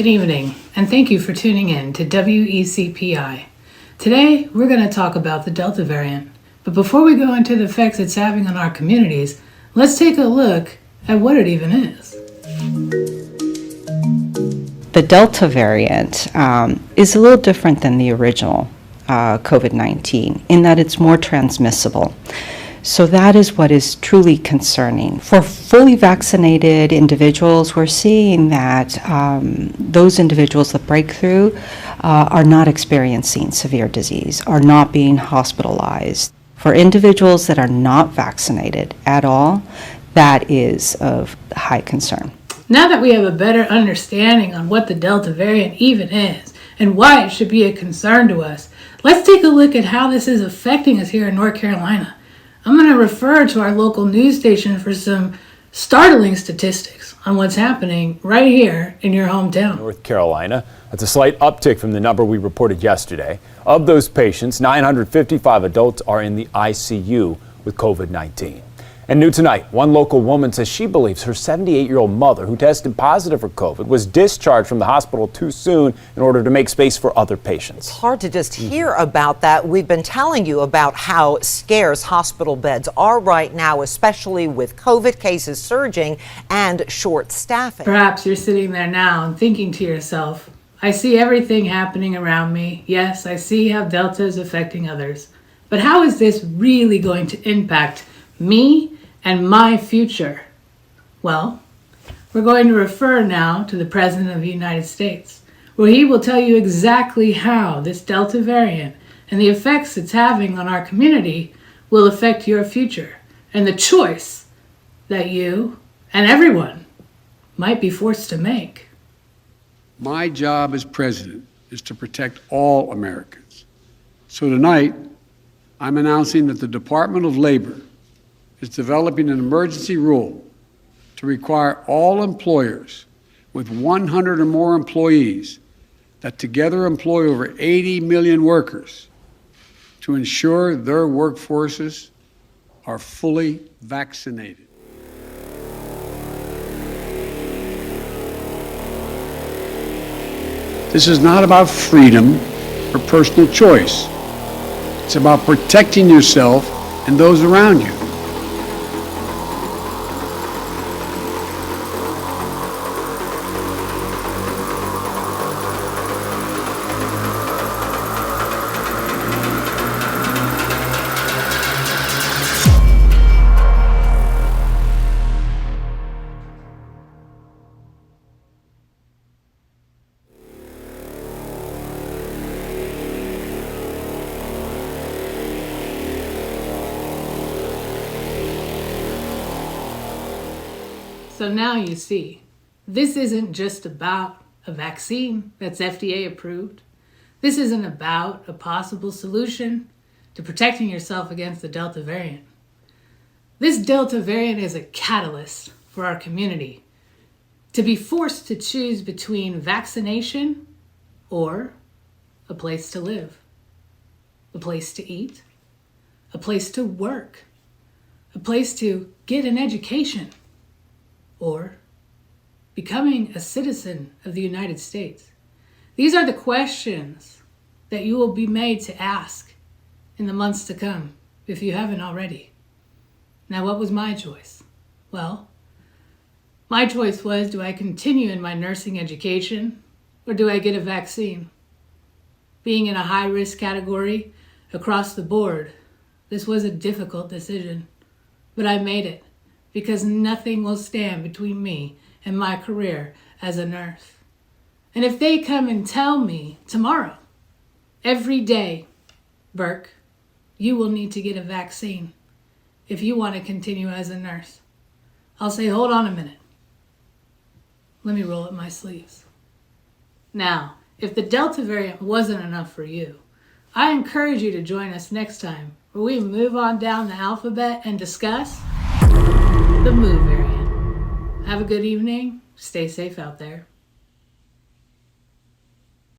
Good evening, and thank you for tuning in to WECPI. Today, we're going to talk about the Delta variant. But before we go into the effects it's having on our communities, let's take a look at what it even is. The Delta variant is a little different than the original COVID-19 in that it's more transmissible. So that is what is truly concerning. For fully vaccinated individuals, we're seeing that those individuals that break through are not experiencing severe disease, are not being hospitalized. For individuals that are not vaccinated at all, that is of high concern. Now that we have a better understanding on what the Delta variant even is and why it should be a concern to us, let's take a look at how this is affecting us here in North Carolina. I'm going to refer to our local news station for some startling statistics on what's happening right here in your hometown. North Carolina, that's a slight uptick from the number we reported yesterday. Of those patients, 955 adults are in the ICU with COVID-19. And new tonight, one local woman says she believes her 78-year-old mother, who tested positive for COVID, was discharged from the hospital too soon in order to make space for other patients. It's hard to just hear about that. We've been telling you about how scarce hospital beds are right now, especially with COVID cases surging and short staffing. Perhaps you're sitting there now and thinking to yourself, I see everything happening around me. Yes, I see how Delta is affecting others. But how is this really going to impact me and my future? Well, we're going to refer now to the President of the United States, where he will tell you exactly how this Delta variant and the effects it's having on our community will affect your future and the choice that you and everyone might be forced to make. My job as president is to protect all Americans. So tonight, I'm announcing that the Department of Labor is developing an emergency rule to require all employers with 100 or more employees that together employ over 80 million workers to ensure their workforces are fully vaccinated. This is not about freedom or personal choice. It's about protecting yourself and those around you. So now you see, this isn't just about a vaccine that's FDA approved. This isn't about a possible solution to protecting yourself against the Delta variant. This Delta variant is a catalyst for our community to be forced to choose between vaccination or a place to live, a place to eat, a place to work, a place to get an education, or becoming a citizen of the United States. These are the questions that you will be made to ask in the months to come, if you haven't already. Now, what was my choice? Well, my choice was, do I continue in my nursing education, or do I get a vaccine? Being in a high-risk category across the board, this was a difficult decision, but I made it, because nothing will stand between me and my career as a nurse. And if they come and tell me tomorrow, every day, Burke, you will need to get a vaccine if you want to continue as a nurse, I'll say, hold on a minute. Let me roll up my sleeves. Now, if the Delta variant wasn't enough for you, I encourage you to join us next time where we move on down the alphabet and discuss the Mu variant. Have a good evening. Stay safe out there.